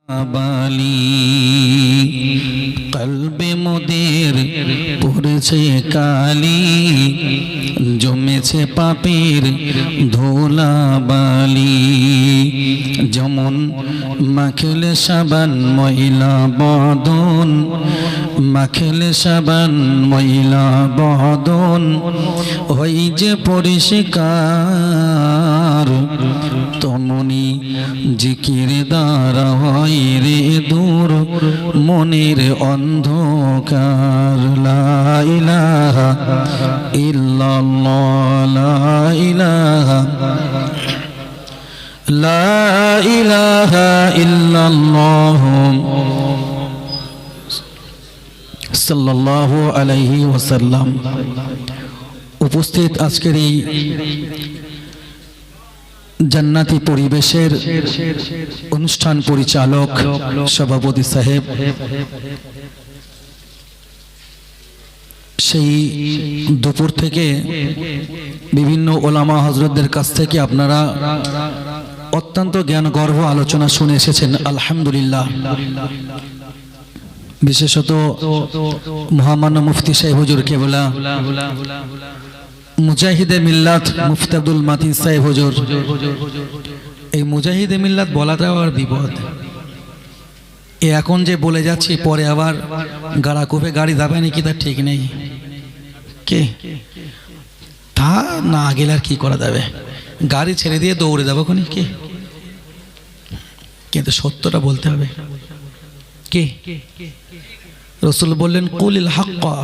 বালি কলবে মোদের পড়েছে কালি, জমেছে পাপের ধুলা বালি। যেমন মাখলে সাবান ময়লা বদন, মাখলে সাবান ময়লা বদন হই যে পরিষ্কার, তমনি জিকির দ্বারা হয় রে দূর মনের অন্ধকার। লা ইলাহা ইল্লাল্লাহ, লা ইলাহা, লা ইলাহা ইল্লাল্লাহ সাল্লাল্লাহু আলাইহি ওয়াসাল্লাম। উপস্থিত আজকের এই জান্নাতি পরিবেশের অনুষ্ঠান পরিচালক সভাপতি সাহেব, সেই দুপুর থেকে বিভিন্ন ওলামা হযরতদের কাছ থেকে আপনারা অত্যন্ত জ্ঞান গর্ভ আলোচনা শুনে এসেছেন, আলহামদুলিল্লাহ। বিশেষত মহামান্য মুফতি সাহেব হুজুর কেবলা, মুজাহিদে মিল্লাত মুফতি আব্দুল মাতিন সাহেব হুজুর। এই মুজাহিদে মিল্লাত বলাটাও আর বিপদ। এখন যে বলে যাচ্ছি পরে আবার গাড়া কোপে গাড়ি যাবে নাকি তার ঠিক নেই। কে তা না গেলে আর কি করা যাবে, গাড়ি ছেড়ে দিয়ে দৌড়ে যাবো কোনি কে, কিন্তু সত্যটা বলতে হবে। কে রাসূল বললেন কুলিল হাক্কা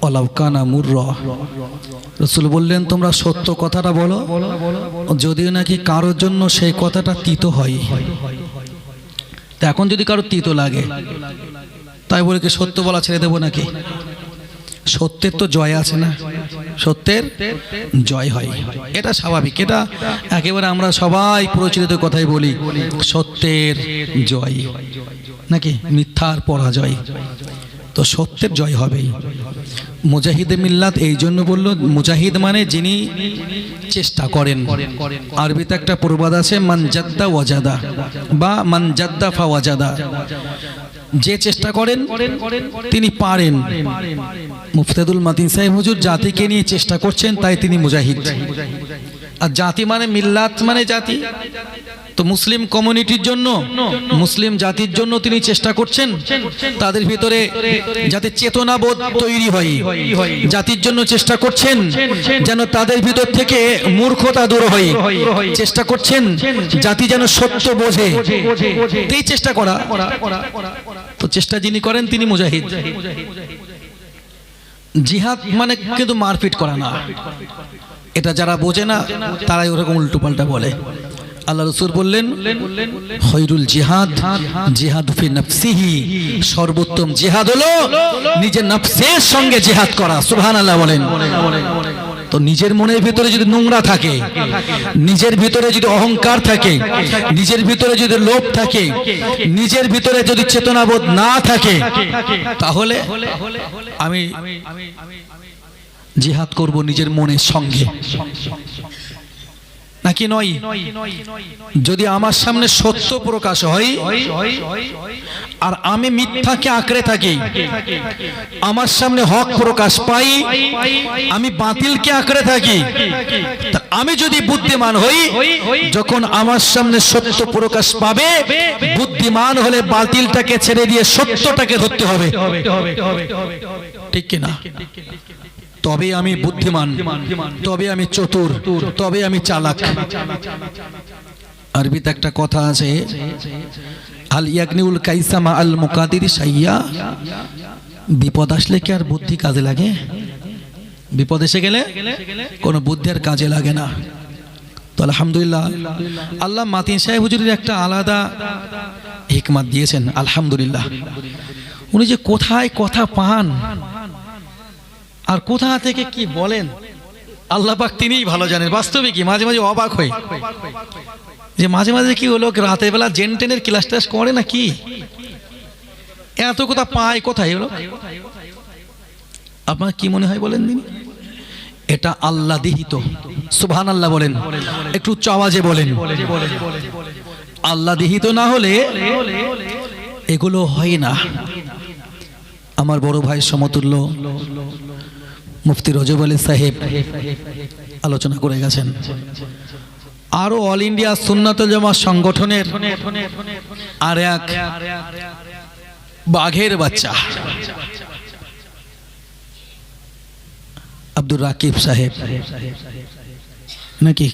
ওয়ালাউ কানা মুররা। রাসূল বললেন তোমরা সত্য কথাটা বলো, যদিও নাকি কারোর জন্য সেই কথাটা তিতো হয়। তা এখন যদি কারো তিতো লাগে তাই বলে কি সত্য বলা ছেড়ে দেবো নাকি? সত্যের তো জয় আছে না, সত্যের জয় হয়, এটা স্বাভাবিক। এটা একেবারে আমরা সবাই প্রচলিত কথাই বলি, সত্যের জয় নাকি মিথ্যার পরাজয়। তো সত্যের জয় হবেই। মুজাহিদে মিল্লাত এই জন্য বলল, মুজাহিদ মানে যিনি চেষ্টা করেন। আরবিতে একটা প্রবাদ আছে, মান জাদ্দা ওয়াজাদা বা মান জাদ্দা ফা ওয়াজাদা। যে চেষ্টা করেন তিনি পারেন। মুফতি আব্দুল মাতিন সাহেব হুজুর জাতিকে নিয়ে চেষ্টা করছেন, তাই তিনি মুজাহিদ। আর জাতি মানে মিল্লাত মানে জাতি, তো মুসলিম কমিউনিটির জন্য, মুসলিম জাতির জন্য তিনি চেষ্টা করছেন, তাদের ভিতরে যাতে চেতনাবোধ তৈরি হয়, জাতির জন্য চেষ্টা করছেন যেন তাদের ভিতর থেকে মূর্খতা দূর হয়, চেষ্টা করছেন জাতি যেন সত্য বোঝে, এই চেষ্টা করা। তো চেষ্টা যিনি করেন তিনি মুজাহিদ। জিহাদ মানে কিন্তু মারপিট করা না, এটা যারা বোঝে না তারাই ওরকম উল্টো পাল্টা বলে। আল্লাহ রাসূল বললেন খৈরুল জিহাদ জিহাদু ফি নাফসিহি, সর্বোত্তম জিহাদ হলো নিজের নফসের সঙ্গে জিহাদ করা। সুবহানাল্লাহ বলেন। তো নিজের মনের ভিতরে যদি নোংরা থাকে, নিজের ভিতরে যদি অহংকার থাকে, নিজের ভিতরে যদি লোভ থাকে, নিজের ভিতরে যদি চেতনাবোধ না থাকে, তাহলে আমি জিহাদ করব নিজের মনের সঙ্গে নাকি নয়? যদি আমার সামনে সত্য প্রকাশ হয় আর আমি মিথ্যাকে আঁকড়ে থাকি, আমার সামনে হক প্রকাশ পাই আমি বাতিলকে আঁকড়ে থাকি, আমি যদি বুদ্ধিমান হই, যখন আমার সামনে সত্য প্রকাশ পাবে, বুদ্ধিমান হলে বাতিলটাকে ছেড়ে দিয়ে সত্যটাকে ধরতে হবে, ঠিক কিনা? তবে আমি বুদ্ধিমান, তবে আমি চতুর, তবে আমি চালাক। আরবিতে একটা কথা আছে, আল ইয়াগনিউল কাইসা মা আল মুকাদিরি শাইয়া। বিপদ আসলে কি আর বুদ্ধি কাজে লাগে? বিপদ এসে গেলে কোনো বুদ্ধি আর কাজে লাগে না। তো আলহামদুলিল্লাহ, আল্লাহ মাতিন সাহেব হুজুরের একটা আলাদা হিকমত দিয়েছেন, আলহামদুলিল্লাহ। উনি যে কোথায় কথা পান আর কোথা থেকে কি বলেন আল্লাহ পাক তিনিই ভালো জানেন। বাস্তবে কি মাঝে মাঝে অবাক হই যে মাঝে মাঝে কি হলো, রাতের বেলা জেনটেনের ক্লাস টাস করে না কি, এত কথা পায় কোথায় হলো? আপনার কি মনে হয় বলেন দিন? এটা আল্লাহ দিহিত। সুবহানাল্লাহ বলেন, একটু উচ্চ আওয়াজে বলেন। আল্লাহ দিহিত না হলে এগুলো হয় না। আমার বড় ভাই সমতুল্য মুফতি রজব আলী সাহেব আলোচনা করে গেছেন। আরো অল ইন্ডিয়া সুন্নাতুল জামাত সংগঠনের আর এক বাঘের বাচ্চা আব্দুর রাকিব সাহেব নাকি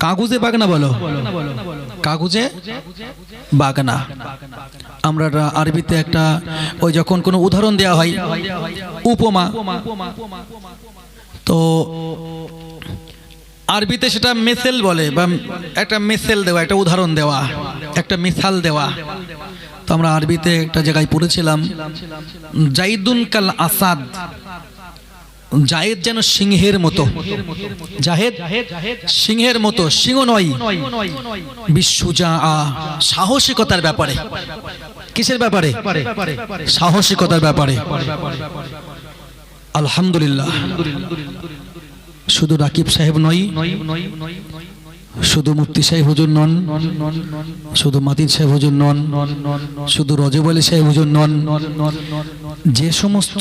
কাগজে বাগনা বলো, কাগজে বাগনা। আমরা আরবিতে একটা ওই যখন কোনো উদাহরণ দেওয়া হয় উপমা, তো আরবিতে সেটা মেসেল বলে, বা একটা মেসেল দেওয়া, একটা উদাহরণ দেওয়া, একটা মিসাল দেওয়া। তো আমরা আরবিতে একটা জায়গায় পড়েছিলাম জাইদুন কাল আসাদ, জায়েদ যেন সিংহের মতো, জাহেদ সিংহের মতো, সিংহ নয়, বিশুজা সাহসিকতার ব্যাপারে। কিসের ব্যাপারে? সাহসিকতার ব্যাপারে। আলহামদুলিল্লাহ, শুধু রাকিব সাহেব নয়, শুধু মুফতি সাহেব হুজুর নন, শুধু মাতিন সাহেব হুজুর নন, শুধু রজব আলী সাহেব হুজুর নন, যে সমস্ত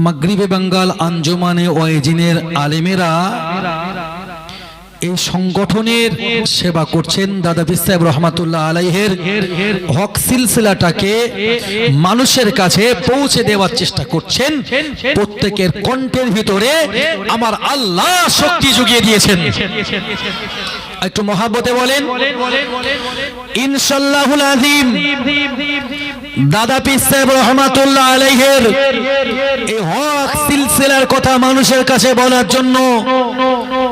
মাগরিবে বেঙ্গল আঞ্জুমানে ওয়াইজিনের আলেমেরা এই সংগঠনের সেবা করছেন, দাদা পীর সাহেব রহমাতুল্লাহ আলাইহির হক সিলসিলাটাকে মানুষের কাছে পৌঁছে দেওয়ার চেষ্টা করছেন, প্রত্যেকের কণ্ঠের ভিতরে আমার আল্লাহ শক্তি জুগিয়ে দিয়েছেন। একটু মহাব্বতে বলেন ইনশাআল্লাহুল আযীম। দাদা পীর সাহেব রহমাতুল্লাহ আলাইহির এই হক সিলসিলার কথা মানুষের কাছে বলার জন্য,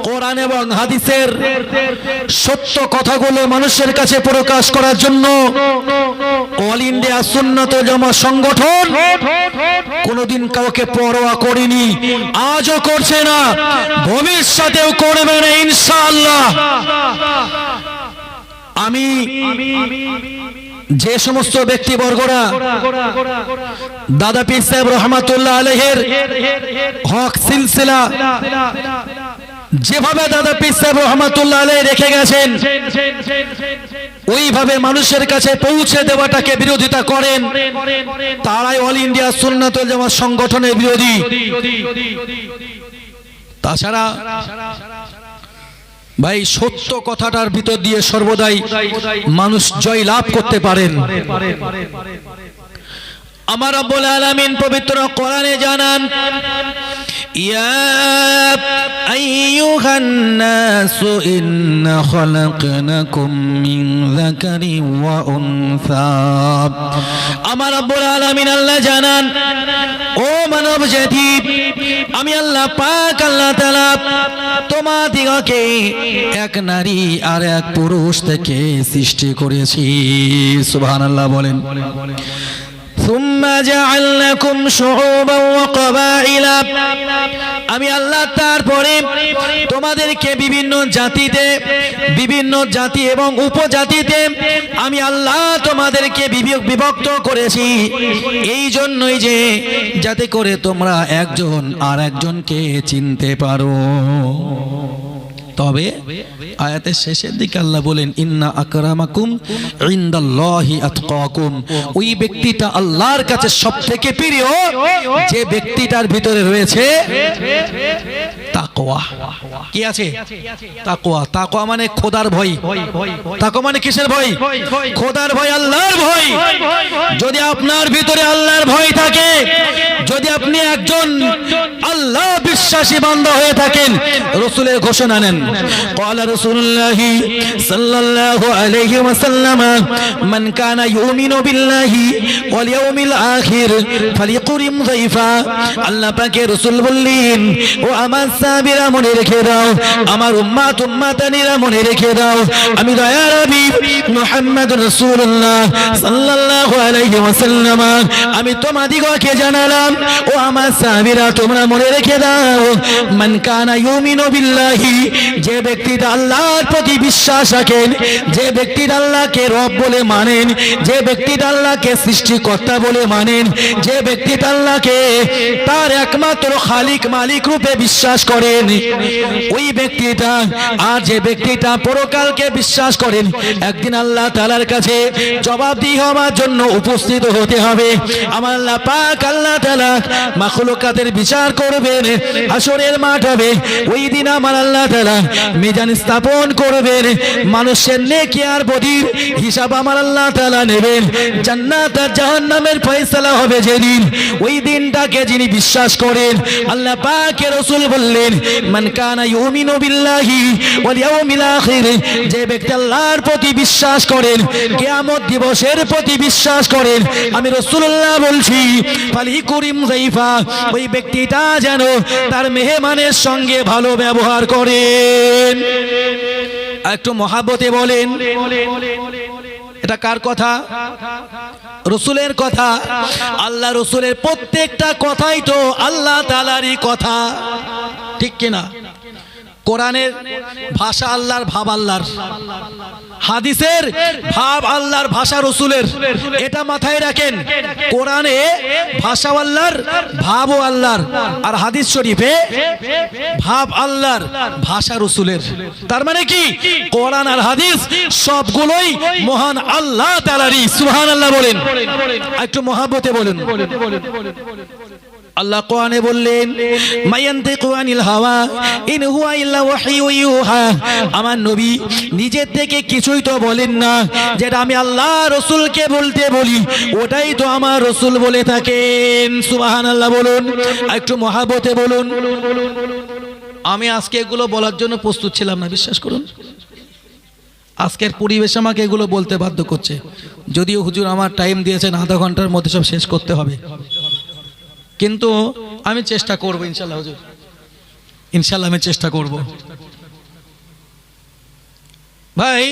কোরআন এবং হাদিসের সত্য কথাগুলো মানুষের কাছে প্রকাশ করার জন্য অল ইন্ডিয়া সুন্নাতুল জামাত সংগঠন কোনোদিন কাউকে পরোয়া করেনি, আজও করছে না, ভবিষ্যতেও করবে না ইনশাআল্লাহ। আমি যে সমস্ত ব্যক্তিবর্গরা দাদা পীর সাহেব রহমাতুল্লাহ আলাইহির হক সিলসিলা যেভাবে দাদা পীর সাহেব রহমাতুল্লাহ আলাইহি রেখে গেছেন, ওইভাবে মানুষের কাছে পৌঁছে দেওয়াটাকে বিরোধিতা করেন, তারাই অল ইন্ডিয়া সুন্নাতুল জামাত সংগঠনের বিরোধী। তাছাড়া ভাই সত্য কথাটার ভিতর দিয়ে সর্বদাই মানুষ জয় লাভ করতে পারেন। আমার রব্বুল আলামিন পবিত্র কোরআনে জানান, ইয়া আইয়ুহান নাসু ইন্না খালাকনাকুম মিন যাকারিন ওয়া উনসা। আমার রব্বুল আলামিন আল্লাহ জানান, ও মানব জাতি, আমি আল্লাহ পাক আল্লাহ তাআলা তোমাদিগকে এক নারী আর এক পুরুষ থেকে সৃষ্টি করেছি। সুবহানাল্লাহ বলেন। আমি আল্লাহ তারপরে তোমাদেরকে বিভিন্ন জাতিতে, বিভিন্ন জাতি এবং উপজাতিতে আমি আল্লাহ তোমাদেরকে বিভক্ত করেছি, এই জন্যই যে যাতে করে তোমরা একজন আর একজনকে চিনতে পারো। তবে আয়াতের শেষের দিকে আল্লাহ বলেন, ইন্না আকরামাকুম ইনদাল্লাহি আতকাকুম। ওই ব্যক্তিটা আল্লাহর কাছে সবথেকে প্রিয় যে ব্যক্তিটার ভিতরে রয়েছে তাকওয়া। কি আছে? তাকওয়া। তাকওয়া মানে খোদার ভয়। তাকওয়া মানে কিসের ভয়? খোদার ভয়, আল্লাহর ভয়। যদি আপনার ভিতরে আল্লাহর ভয় থাকে, যদি আপনি একজন আল্লাহ বিশ্বাসী বান্দা হয়ে থাকেন, রাসূলের ঘোষণা নেন, قال رسول الله صلى الله عليه وسلم من كان يؤمن بالله واليوم الآخر فليكرم ضيفا। আল্লাহ পাকের রাসূল বললেন, ও আমার সাহাবীরা মনে রেখে দাও, আমার উম্মত উম্মতানিরা মনে রেখে দাও, আমি দয়ার হাবিব মুহাম্মদ রাসূলুল্লাহ সাল্লাল্লাহু আলাইহি ওয়াসাল্লাম আমি তোমাদিগকে জানালাম, ও আমার সাহাবীরা তোমরা মনে রেখে দাও, মান কানা ইউমিনু বিল্লাহি যে ব্যক্তিটা আল্লাহর প্রতি বিশ্বাস রাখেন, যে ব্যক্তিটা আল্লাহকে রব বলে মানেন, যে ব্যক্তিটা আল্লাহকে সৃষ্টিকর্তা বলে মানেন, যে ব্যক্তিটা আল্লাহকে তার একমাত্র খালিক মালিক রূপে বিশ্বাস করেন, ওই ব্যক্তিটা আর যে ব্যক্তিটা পরকালকে বিশ্বাস করেন, একদিন আল্লাহ তাআলার কাছে জবাবদিহি হওয়ার জন্য উপস্থিত হতে হবে। আমার আল্লাহ পাক আল্লাহ তাআলা মাখলুকাতের বিচার করবেন, হাসরের মাঠ হবে। ওই দিন আমার আল্লাহ তাআলা মিজান স্থাপন করবেন, মানুষের নেকি আর বদির হিসাব আমার আল্লাহ তাআলা নেবেন। জান্নাত আর জাহান্নামের ফয়সালা হবে যেদিন, ওই দিনটাকে যিনি বিশ্বাস করেন, আল্লাহ পাকের রাসূল বললেন, মান কানা ইউমিনু বিল্লাহি ওয়াল ইয়াউমিল আখির, যে ব্যক্তি আল্লাহর প্রতি বিশ্বাস করেন, কিয়ামত দিবসের প্রতি বিশ্বাস করেন, আমি রাসূলুল্লাহ বলছি, ফালিকুরিম যাইফা, ওই ব্যক্তিটা যেন তার মেহমানের সঙ্গে ভালো ব্যবহার করেন। একটু মহাব্বতে বলেন, এটা কার কথা? রাসূলের কথা। আল্লাহ রাসূলের প্রত্যেকটা কথাই তো আল্লাহ তাআলারই কথা, ঠিক কিনা? কোরআনের ভাষা আল্লাহর, ভাব আল্লাহর, হাদিসের ভাব আল্লাহর, ভাষা রাসূলের। এটা মাথায় রাখেন, কোরআনে ভাষা আল্লাহর, ভাবও আল্লাহর, আর হাদিস শরীফে ভাব আল্লাহর, ভাষা রাসূলের। তার মানে কি? কোরআন আর হাদিস সবগুলোই মহান আল্লাহ তাআলারই। সুবহানাল্লাহ বলেন, একটু মহাব্বতে বলেন। আল্লাহ কোরআনে বললেন, মায়ান্তিকু আনিল হাওয়া ইন হুয়া ইল্লা ওয়াহয়ু ইউহা, আমার নবী নিজের থেকে কিছুই তো বলেন না, যেটা আমি আল্লাহ রাসূলকে বলতে বলি ওটাই তো আমার রাসূল বলে থাকেন। সুবহানাল্লাহ বলুন, একটু মহাব্বতে বলুন। আমি আজকে এগুলো বলার জন্য প্রস্তুত ছিলাম না, বিশ্বাস করুন। আজকের পরিবেশ আমাকে এগুলো বলতে বাধ্য করছে, যদিও হুজুর আমার টাইম দিয়েছেন আধা ঘন্টার মধ্যে সব শেষ করতে হবে, কিন্তু আমি চেষ্টা করব ইনশাআল্লাহ। হুজুর ইনশাআল্লাহ আমি চেষ্টা করব। ভাই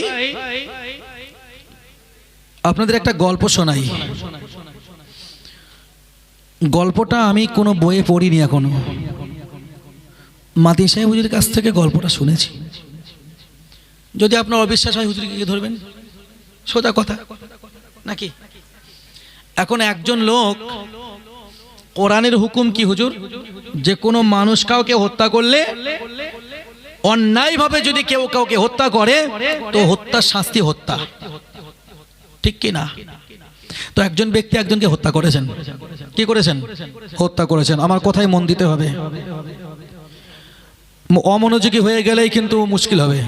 আপনাদের একটা গল্প শোনাই। গল্পটা আমি কোনো বইয়ে পড়িনি এখনো, মাতি সাহেব হুজুরের কাছ থেকে গল্পটা শুনেছি। যদি আপনার অবিশ্বাস হয় হুজুরকে কি ধরবেন, সোজা কথা নাকি? এখন একজন লোক, কোরআনের হুকুম কি হুজুর, যে কোনো মানুষ কাউকে হত্যা করলে, অন্যায়ভাবে যদি কেউ কাউকে হত্যা করে তো হত্যার শাস্তি হত্যা, ঠিক কি না? তো একজন ব্যক্তি একজনকে হত্যা করেছেন। কি করেছেন? হত্যা করেছেন। আমার কথায় মন দিতে হবে, অমনোযোগী হয়ে গেলেই কিন্তু মুশকিল হবে।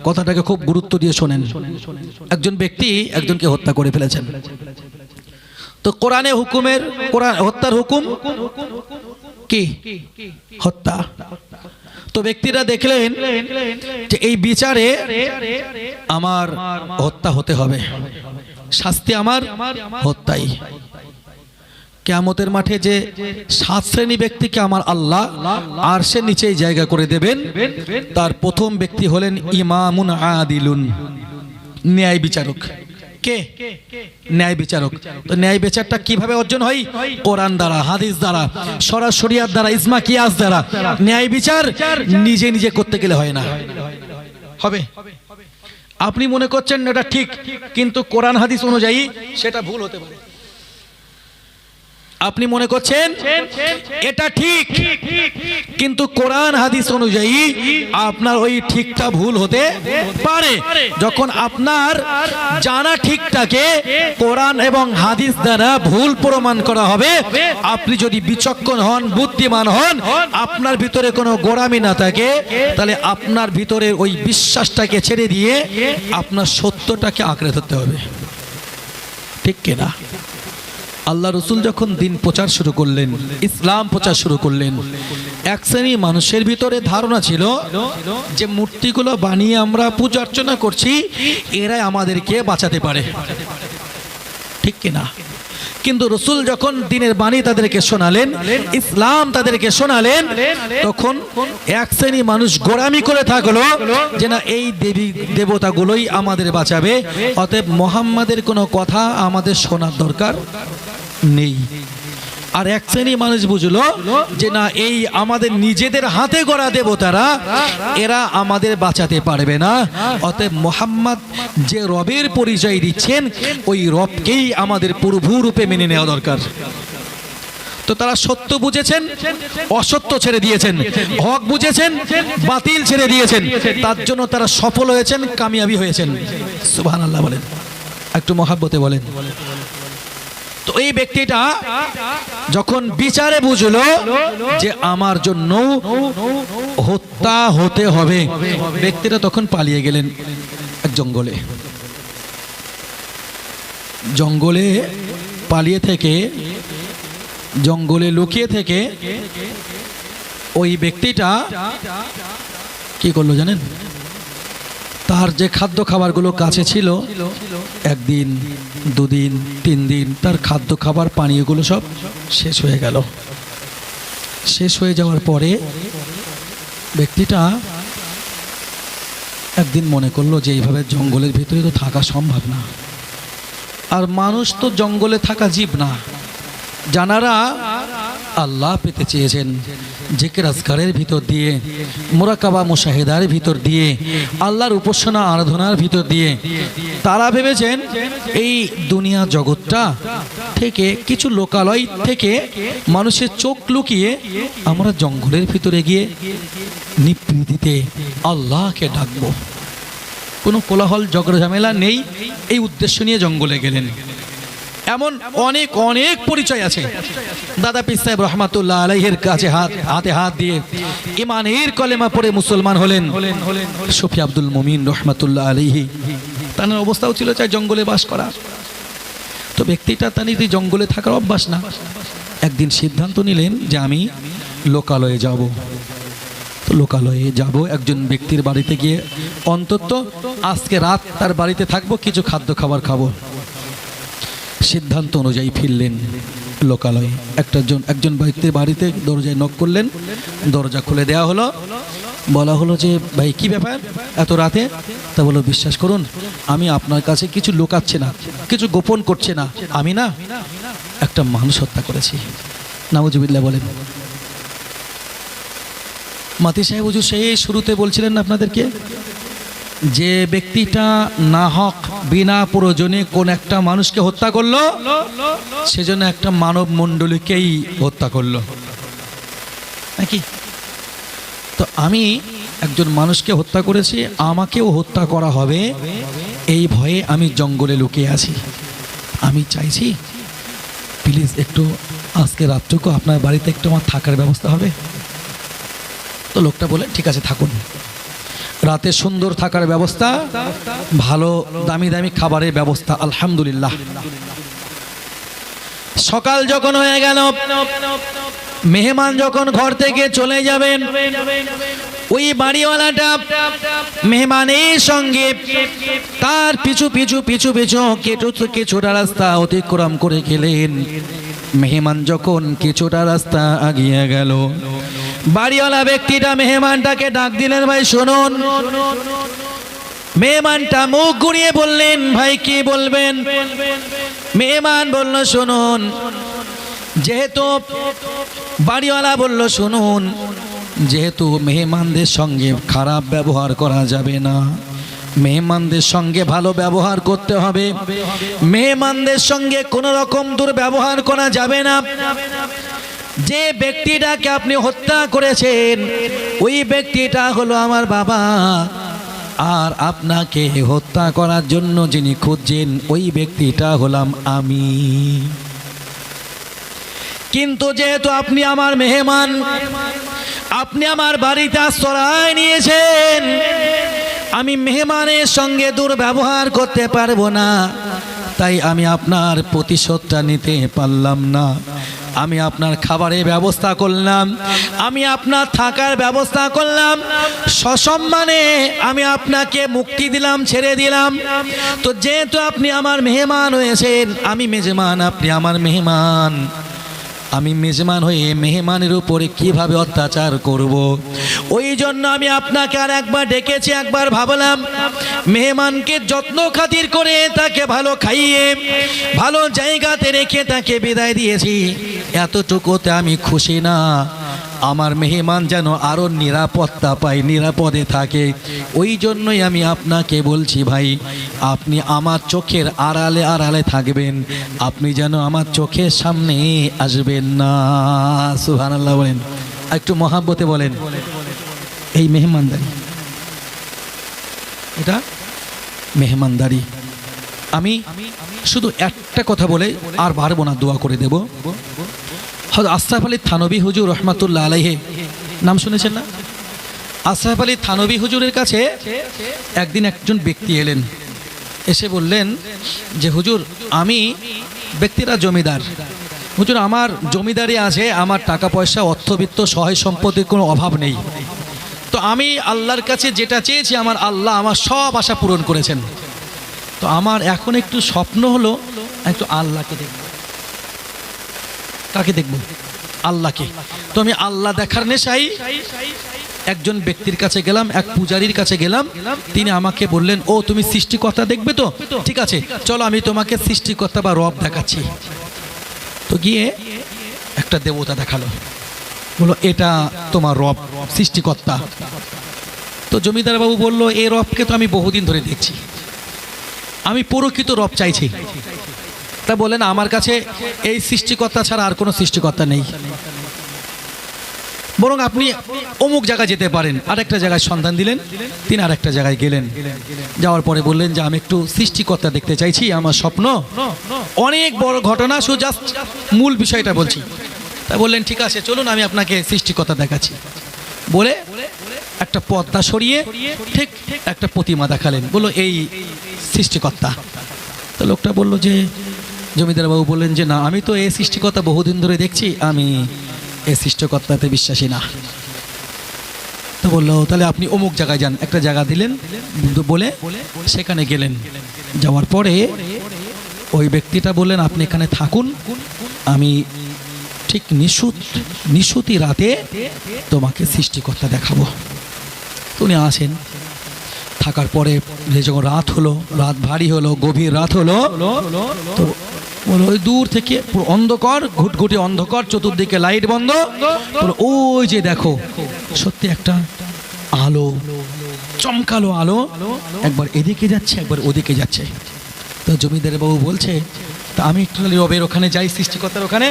কথাটাকে খুব গুরুত্ব দিয়ে শোনেন। একজন ব্যক্তি একজনকে হত্যা করে ফেলেছেন। তো কোরআনে হুকুমের, কোরআন হত্যার হুকুম কি? হত্যা। তো ব্যক্তিরা দেখলেন যে এই বিচারে আমার হত্যা হতে হবে, শাস্তি আমার হত্যাই। কিয়ামতের মাঠে যে 7 শ্রেণী ব্যক্তিকে আমার আল্লাহ আরশের নিচেই জায়গা করে দেবেন, তার প্রথম ব্যক্তি হলেন ইমামুন আদিলুন, ন্যায় বিচারক। কে? ন্যায় বিচারক। তো ন্যায় বিচারটা কিভাবে অর্জন হয়? কোরআন দ্বারা, হাদিস দ্বারা, শরিয়াত দ্বারা, ইজমা কিয়াস দ্বারা। ন্যায় বিচার নিজে নিজে করতে গেলে হয় না। হবে? আপনি মনে করছেন এটা ঠিক, কিন্তু কোরআন হাদিস অনুযায়ী সেটা ভুল হতে পারে। আপনি মনে করছেন এটা ঠিক, কিন্তু কোরআন হাদিস অনুযায়ী আপনার ওই ঠিকটা ভুল হতে পারে। যখন আপনার জানা ঠিকটাকে কোরআন এবং হাদিস দ্বারা ভুল প্রমাণ করা হবে, আপনি যদি বিচক্ষণ হন, বুদ্ধিমান হন, আপনার ভিতরে কোনো গোঁড়ামি না থাকে, তাহলে আপনার ভিতরে ওই বিশ্বাসটাকে ছেড়ে দিয়ে আপনার সত্যটাকে আঁকড়ে ধরতে হবে, ঠিক কিনা? আল্লাহ রসুল যখন দিন প্রচার শুরু করলেন, ইসলাম প্রচার শুরু করলেন, এক শ্রেণী মানুষের ভিতরে ধারণা ছিল যে মূর্তিগুলো বানিয়ে আমরা পূজা অর্চনা করছি, এরাই আমাদেরকে বাঁচাতে পারে, ঠিক কিনা? কিন্তু রসুল যখন দিনের বাণী তাদেরকে শোনালেন, ইসলাম তাদেরকে শোনালেন, তখন এক শ্রেণী মানুষ গোঁড়ামি করে থাকলো যে না, এই দেবী দেবতাগুলোই আমাদের বাঁচাবে, অতএব মুহাম্মাদের কোনো কথা আমাদের শোনার দরকার নেই। আর এক শ্রেণী মানুষ বুঝলো যে না, এই আমাদের নিজেদের হাতে গড়া দেবতারা, এরা আমাদের বাঁচাতে পারবে না, অতএব মুহাম্মদ যে রবের পরিচয় দিচ্ছেন ওই রবকেই আমাদের প্রভু রূপে মেনে নেওয়া দরকার। তো তারা সত্য বুঝেছেন, অসত্য ছেড়ে দিয়েছেন, হক বুঝেছেন, বাতিল ছেড়ে দিয়েছেন, তার জন্য তারা সফল হয়েছেন, কামিয়াবি হয়েছেন। সুবহানাল্লাহ বলেন, একটু মহাব্বতে বলেন। তো এই ব্যক্তিটা যখন বিচারে বুঝলো যে আমার জন্য হত্যা হতে হবে, ব্যক্তিটা তখন পালিয়ে গেলেন এক জঙ্গলে। জঙ্গলে পালিয়ে থেকে, জঙ্গলে লুকিয়ে থেকে ওই ব্যক্তিটা কি করলো জানেন? তার যে খাদ্য খাবারগুলো কাছে ছিল, একদিন, দুদিন, 3 দিন তার খাদ্য খাবার পানীয়গুলো সব শেষ হয়ে গেল। শেষ হয়ে যাওয়ার পরে ব্যক্তিটা একদিন মনে করলো যে এইভাবে জঙ্গলের ভিতরে তো থাকা সম্ভব না, আর মানুষ তো জঙ্গলে থাকা জীব না। যারা আল্লাহ পেতে চেয়েছেন জিকির আজকারের ভিতর দিয়ে, মুরাকাবা মুশাহিদার ভিতর দিয়ে, আল্লাহর উপাসনা আরাধনার ভিতর দিয়ে, তারা ভেবেছেন এই দুনিয়া জগৎটা থেকে কিছু লোকালয় থেকে মানুষের চোখ লুকিয়ে আমরা জঙ্গলের ভিতরে গিয়ে নিভৃতিতে আল্লাহকে ডাকবো, কোনো কোলাহল ঝগড়া ঝামেলা নেই, এই উদ্দেশ্য নিয়ে জঙ্গলে গেলেন। এমন অনেক অনেক পরিচয় আছে। দাদা পীর সাহেব রহমাতুল্লাহ আলাইহির কাছে হাতে হাত দিয়ে ঈমানের কলেমা পড়ে মুসলমান হলেন শফি আব্দুল মুমিন রহমাতুল্লাহ আলাইহি। তার অবস্থাও ছিল চাই জঙ্গলে বাস করা। তো ব্যক্তিটা তার জঙ্গলে থাকার অভ্যাস না। একদিন সিদ্ধান্ত নিলেন যে আমি লোকালয়ে যাব। তো লোকালয়ে যাব, একজন ব্যক্তির বাড়িতে গিয়ে অন্তত আজকে রাত তার বাড়িতে থাকবো, কিছু খাদ্য খাবার খাবো। সিদ্ধান্ত অনুযায়ী ফিরলেন লোকালয়ে। একজন ব্যক্তির বাড়িতে দরজায় নক করলেন, দরজা খুলে দেওয়া হলো। বলা হলো যে ভাই কি ব্যাপার এত রাতে? তা বলো, বিশ্বাস করুন আমি আপনার কাছে কিছু লুকাচ্ছি না, কিছু গোপন করছে না, আমি না একটা মানুষ হত্যা করেছি। নাউজুবিল্লাহ বলেন। মাতি সাহেব হুজুর সেই শুরুতে বলছিলেন না আপনাদেরকে, যে ব্যক্তিটা না হক বিনা প্রয়োজনে কোন একটা মানুষকে হত্যা করলো, সেজন্য একটা মানব মণ্ডলীকেই হত্যা করলো নাকি? তো আমি একজন মানুষকে হত্যা করেছি, আমাকেও হত্যা করা হবে, এই ভয়ে আমি জঙ্গলে লুকিয়ে আছি। আমি চাইছি প্লিজ একটু আজকে রাতটুকু আপনার বাড়িতে একটু আমার থাকার ব্যবস্থা হবে? তো লোকটা বলে ঠিক আছে থাকুন। রাতে সুন্দর থাকার ব্যবস্থা, ভালো দামি দামি খাবারের ব্যবস্থা, আলহামদুলিল্লাহ। সকাল যখন হয়ে গেল, মেহমান যখন ঘর থেকে চলে যাবেন, ওই বাড়িওয়ালাটা মেহমানের সঙ্গে তার পিছু পিছু পিছু পিছু কিছুটা রাস্তা অতিক্রম করে গেলেন। মেহমান যখন কিছুটা রাস্তা আগিয়ে গেল, বাড়িওয়ালা ব্যক্তিটা মেহমানটাকে ডাক দিলেন, ভাই শুনুন। মেহমানটা মুখ ঘুরিয়ে বললেন, ভাই কি বলবেন? মেহমান বলল, শুনুন। যেহেতু বাড়িওয়ালা বলল, শুনুন, যেহেতু মেহমানদের সঙ্গে খারাপ ব্যবহার করা যাবে না, মেহমানদের সঙ্গে ভালো ব্যবহার করতে হবে, মেহমানদের সঙ্গে কোনো রকম দুর্ব্যবহার করা যাবে না। যে ব্যক্তিটাকে আপনি হত্যা করেছেন ওই ব্যক্তিটা হলো আমার বাবা, আর আপনাকে হত্যা করার জন্য যিনি খুঁজছেন ওই ব্যক্তিটা হলাম আমি। কিন্তু যেহেতু আপনি আমার মেহমান, আপনি আমার বাড়িতে আশ্রয় নিয়েছেন, আমি মেহমানের সঙ্গে দুর্ব্যবহার করতে পারবো না, তাই আমি আপনার প্রতিশোধটা নিতে পারলাম না। আমি আপনার খাবারের ব্যবস্থা করলাম, আমি আপনার থাকার ব্যবস্থা করলাম, সসম্মানে আমি আপনাকে মুক্তি দিলাম, ছেড়ে দিলাম। তো যেহেতু আপনি আমার মেহমান হয়েছেন, আমি মেজবান, আপনি আমার মেহমান, আমি মেজবান হয়ে মেহমানের উপরে কিভাবে অত্যাচার করব। ওই জন্য আমি আপনাকে আর একবার ডেকেছি, একবার ভাবলাম মেহমানকে যত্ন খাতির করে তাকে ভালো খাইয়ে ভালো জায়গাতে রেখে তাকে বিদায় দিয়েছি, এতটুকুতে আমি খুশি না। আমার মেহমান যেন আরও নিরাপত্তা পায়, নিরাপদে থাকে। ওই জন্যই আমি আপনাকে বলছি ভাই, আপনি আমার চোখের আড়ালে আড়ালে থাকবেন, আপনি যেন আমার চোখের সামনে আসবেন না। সুবহানাল্লাহ বলেন, একটু মহাব্বতে বলেন। এই মেহমানদারি, এটা মেহমানদারি। আমি শুধু একটা কথা বলে আর পারবো না, দোয়া করে দেব। হযরত আশরাফ আলী থানভী হুজুর রহমাতুল্লাহ আলাইহি, নাম শুনেছেন না? আশরাফ আলী থানভী হুজুরের কাছে একদিন একজন ব্যক্তি এলেন, এসে বললেন যে হুজুর, আমি ব্যক্তিরা জমিদার, হুজুর আমার জমিদারি আছে, আমার টাকা পয়সা অর্থবিত্ত সহায় সম্পত্তির কোনো অভাব নেই, তো আমি আল্লাহর কাছে যেটা চেয়েছি আমার আল্লাহ আমার সব আশা পূরণ করেছেন। তো আমার এখন একটু স্বপ্ন হলো একটু আল্লাহকে দেখব। কাকে দেখব? আল্লাহকে। তো আমি আল্লাহ দেখার নেশায় একজন ব্যক্তির কাছে গেলাম, এক পূজারীর কাছে গেলাম। তিনি আমাকে বললেন, ও তুমি সৃষ্টিকর্তা দেখবে তো? ঠিক আছে, চলো আমি তোমাকে সৃষ্টিকর্তা বা রব দেখাচ্ছি। তো গিয়ে একটা দেবতা দেখালো, বললো এটা তোমার রব, সৃষ্টিকর্তা। তো জমিদার বাবু বলল, এই রবকে তো আমি বহুদিন ধরে দেখছি, আমি প্রকৃত রব চাইছি। তা বলেন, আমার কাছে এই সৃষ্টিকর্তা ছাড়া আর কোনো সৃষ্টিকর্তা নেই, বরং আপনি অমুক জায়গায় যেতে পারেন। আরেকটা জায়গায় সন্ধান দিলেন, তিনি আরেকটা জায়গায় গেলেন। যাওয়ার পরে বললেন যে আমি একটু সৃষ্টিকর্তা দেখতে চাইছি, আমার স্বপ্ন অনেক বড় ঘটনা, শুধু জাস্ট মূল বিষয়টা বলছি। তা বললেন ঠিক আছে চলুন, আমি আপনাকে সৃষ্টিকর্তা দেখাচ্ছি। বলে একটা পর্দা সরিয়ে ঠিক একটা প্রতিমা দেখালেন, বললো এই সৃষ্টিকর্তা। তো লোকটা বলল যে, জমিদার বাবু বললেন যে না, আমি তো এই সৃষ্টিকর্তা বহুদিন ধরে দেখছি, আমি এই সৃষ্টিকর্তাতে বিশ্বাসী না। তো বললো তাহলে আপনি অমুক জায়গায় যান, একটা জায়গা দিলেন, বলে সেখানে গেলেন। যাওয়ার পরে ওই ব্যক্তিটা বললেন আপনি এখানে থাকুন, আমি ঠিক নিশুতি রাতে তোমাকে সৃষ্টিকর্তা দেখাবো। উনি আসেন, থাকার পরে যখন রাত হলো, রাত ভারী হলো, গভীর রাত হলো, তো বলো ওই দূর থেকে পুরো অন্ধকার, ঘুটঘুটে অন্ধকার, চতুর্দিকে লাইট বন্ধ, ওই যে দেখো সত্যি একটা আলো, চমকালো আলো, একবার এদিকে যাচ্ছে একবার ওদিকে যাচ্ছে। তো জমিদার বাবু বলছে, তা আমি একটু রবের ওখানে যাই, সৃষ্টিকর্তার ওখানে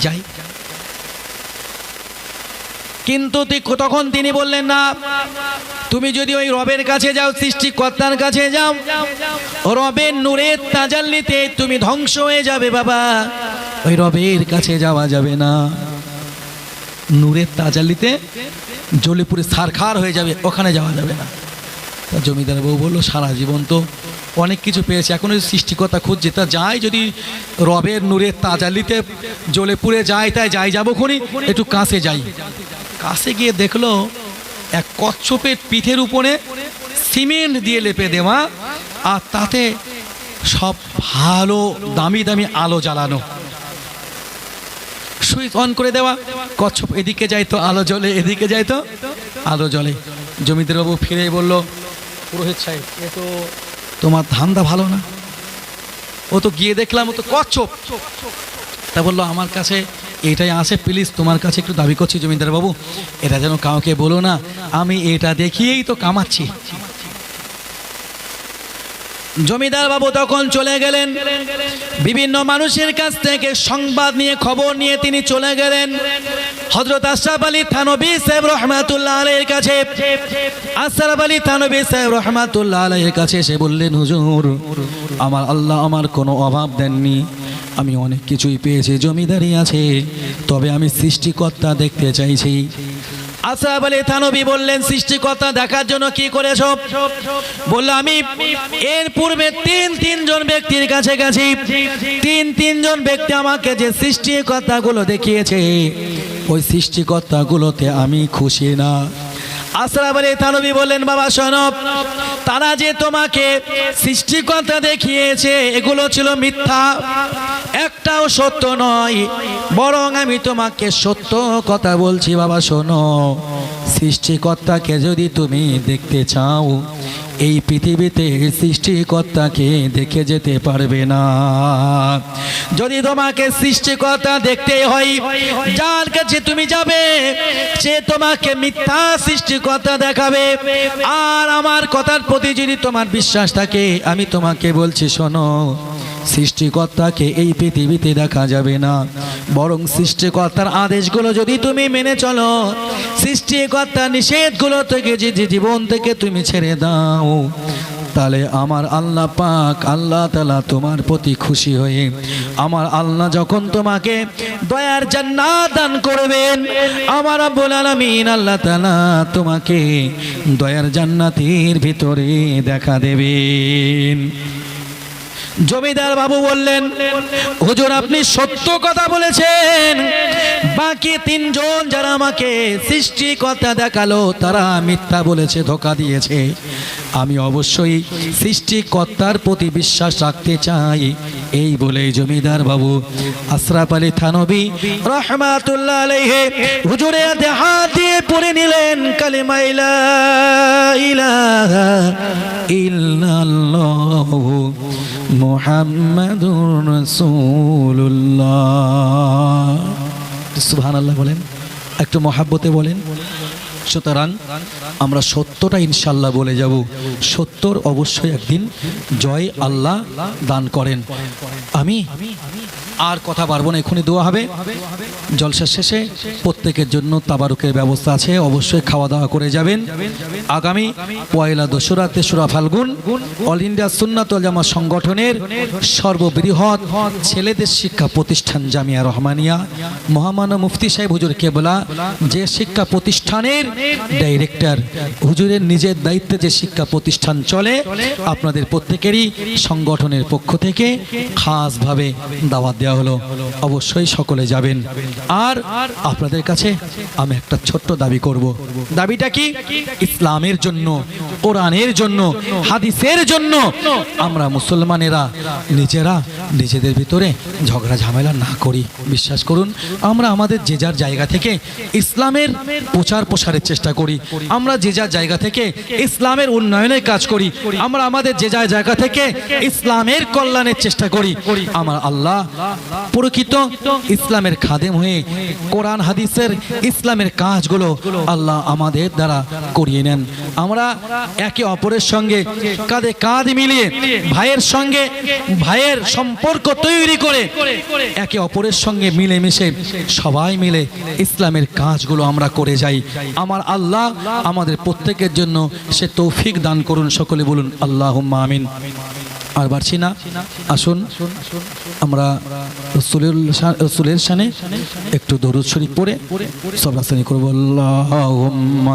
যাই। কিন্তু তখন তিনি বললেন না, তুমি যদি ওই রবের কাছে যাও, সৃষ্টিকর্তার কাছে যাও, রবের নূরের তাজাল্লিতে তুমি ধ্বংস হয়ে যাবে বাবা, ওই রবের কাছে যাওয়া যাবে না। নূরের তাজাল্লিতে জ্বলে পুড়ে ছারখার হয়ে যাবে, ওখানে যাওয়া যাবে না। তা জমিদার বাবু বললো সারা জীবন তো অনেক কিছু পেয়েছে, এখন ওই সৃষ্টিকর্তা খুঁজছে, তা যাই যদি রবের নূরের তাজাল্লিতে জ্বলে পুড়ে যায়, তাই যাই যাবো খুনি, একটু কাছে যাই। কাছে গিয়ে দেখলো এক কচ্ছপের পিঠের উপরে সিমেন্ট দিয়ে লেপে দেওয়া, আর তাতে সব ভালো দামি দামি আলো জ্বালানো, সুইচ অন করে দেওয়া, কচ্ছপ এদিকে যায় তো আলো জ্বলে, এদিকে যায় তো আলো জ্বলে। জমিদার বাবু ফিরে বলল, পুরোহিত সাহেব এ তো তোমার ধান্দা ভালো না, ও তো গিয়ে দেখলাম ও তো কচ্ছপ। তা বললো আমার কাছে এটাই আছে, প্লিজ তোমার কাছে একটু দাবি করছি জমিদার বাবু, এটা যেন কাউকে বলো না, আমি এটা দেখিয়েই তো কামাচ্ছি। জমিদার বাবু তখন চলে গেলেন, বিভিন্ন মানুষের কাছ থেকে সংবাদ নিয়ে খবর নিয়ে তিনি চলে গেলেন হযরত আশরাফ আলী থানভী সাহেব রহমাতুল্লাহ আলাইহির কাছে। আশরাফ আলী থানভী সাহেব রহমাতুল্লাহ আলাইহির কাছে এসে বললেন, হুজুর আমার আল্লাহ আমার কোনো অভাব দেননি, আমি অনেক কিছুই পেয়েছি, জমিদারি আছে, তবে আমি সৃষ্টিকর্তা দেখতে চাইছি। আশরাফ আলী থানভী বললেন, সৃষ্টিকর্তা দেখার জন্য কি করেছো? বলল আমি এর পূর্বে তিনজন ব্যক্তির কাছে গেছি, তিনজন ব্যক্তি আমাকে যে সৃষ্টিকর্তাগুলো দেখিয়েছে, ওই সৃষ্টিকর্তাগুলোতে আমি খুশি না। আশরাফ আলী থানভী বললেন, বাবা শোনো, তারা যে তোমাকে সৃষ্টিকর্তা দেখিয়েছে এগুলো ছিল মিথ্যা, একটাও সত্য নয়, বরং আমি তোমাকে সত্য কথা বলছি। বাবা শোনো, সৃষ্টিকর্তাকে যদি তুমি দেখতে চাও, এই পৃথিবীতে সৃষ্টিকর্তাকে দেখে যেতে পারবে না। যদি তোমাকে সৃষ্টিকর্তা দেখতে হয়, যার কাছে তুমি যাবে সে তোমাকে মিথ্যা সৃষ্টিকর্তা দেখাবে। আর আমার কথার প্রতি যদি তোমার বিশ্বাস থাকে, আমি তোমাকে বলছি শোনো, সৃষ্টিকর্তাকে এই পৃথিবীতে দেখা যাবে না, বরং সৃষ্টিকর্তার আদেশগুলো যদি তুমি মেনে চলো, সৃষ্টিকর্তার নিষেধগুলো থেকে যে জীবন থেকে তুমি ছেড়ে দাও, তাহলে আমার আল্লাহ পাক আল্লাহ তাআলা তোমার প্রতি খুশি হয়ে আমার আল্লাহ যখন তোমাকে দয়ার জান্নাত দান করবেন, আমার রব্বুল আলামিন আল্লাহ তাআলা তোমাকে দয়ার জান্নাতের ভিতরে দেখা দেবেন। জমিদার বাবু বললেন, হুজুর আপনি সত্য কথা বলেছেন, বাকি তিনজন যারা আমাকে সৃষ্টিকর্তা দেখালো তারা মিথ্যা বলেছে, ধোঁকা দিয়েছে। আমি অবশ্যই সৃষ্টিকর্তার প্রতি বিশ্বাস রাখতে চাই। এই বলে জমিদার বাবু আশরাফ আলী থানভী রাহমাতুল্লাহ আলাইহি হুজুরের হাতে হাত দিয়ে পড়ে নিলেন কালিমা লা ইলাহা ইল্লাল্লাহু মুহাম্মাদুর রাসূলুল্লাহ। সুবহানাল্লাহ বলেন, একটু মহাব্বতে বলেন। সুতরাং আমরা সত্যটা ইনশাল্লাহ বলে যাব, সত্যর অবশ্যই একদিন জয় আল্লাহ দান করেন। আমি আর কথা পারবো না, এখনই দোয়া হবে। জলসা শেষে প্রত্যেকের জন্য তাবারুকের ব্যবস্থা আছে, অবশ্যই খাওয়া দাওয়া করে যাবেন। আগামী পয়লা দোসরা তেসরা ফাল্গুন অল ইন্ডিয়া সুন্নাত ওয়াল জামাত সংগঠনের সর্ববৃহৎ ছেলেদের শিক্ষা প্রতিষ্ঠান জামিয়া রহমানিয়া মহামান্য মুফতি সাহেব হুজুর কেবলা, যে শিক্ষা প্রতিষ্ঠানের ডাইরেক্টর, হুজুরের নিজের দায়িত্বে যে শিক্ষা প্রতিষ্ঠান চলে, আপনাদের প্রত্যেকেরই সংগঠনের পক্ষ থেকে খাসভাবে দাওয়াত দেওয়া হলো, অবশ্যই সকলে যাবেন। আর আপনাদের কাছে আমি একটা ছোট্ট দাবি করব। দাবিটা কি? ইসলামের জন্য, কোরআনের জন্য, হাদিসের জন্য আমরা মুসলমানেরা নিজেরা নিজেদের ভিতরে ঝগড়া ঝামেলা না করি। বিশ্বাস করুন, আমরা আমাদের যে যার জায়গা থেকে ইসলামের প্রচার প্রসারের চেষ্টা করি, আমরা যে যার জায়গা থেকে ইসলামের উন্নয়নের কাজ করি, আমরা আমাদের যে যার জায়গা থেকে ইসলামের কল্যাণের চেষ্টা করি। আমার আল্লাহ প্রকৃত ইসলামের খাদেম হয়ে কোরআন হাদিসের ইসলামের কাজগুলো আল্লাহ আমাদের দ্বারা করিয়ে নেন। আমরা একে অপরের সঙ্গে কাঁধে কাঁধ মিলিয়ে ভাইয়ের সঙ্গে ভাইয়ের সম্পর্ক তৈরি করে একে অপরের সঙ্গে মিলেমিশে সবাই মিলে ইসলামের কাজগুলো আমরা করে যাই। আমার আল্লাহ আমাদের প্রত্যেকের জন্য সে তৌফিক দান করুন। সকলে বলুন আল্লাহুম্মা আমিন। আর বাড়ছি না, আসুন আমরা রসুলের শানে একটু দরুদ শরীফ পড়ে সব রাস্তানি করবো। আল্লাহুম্মা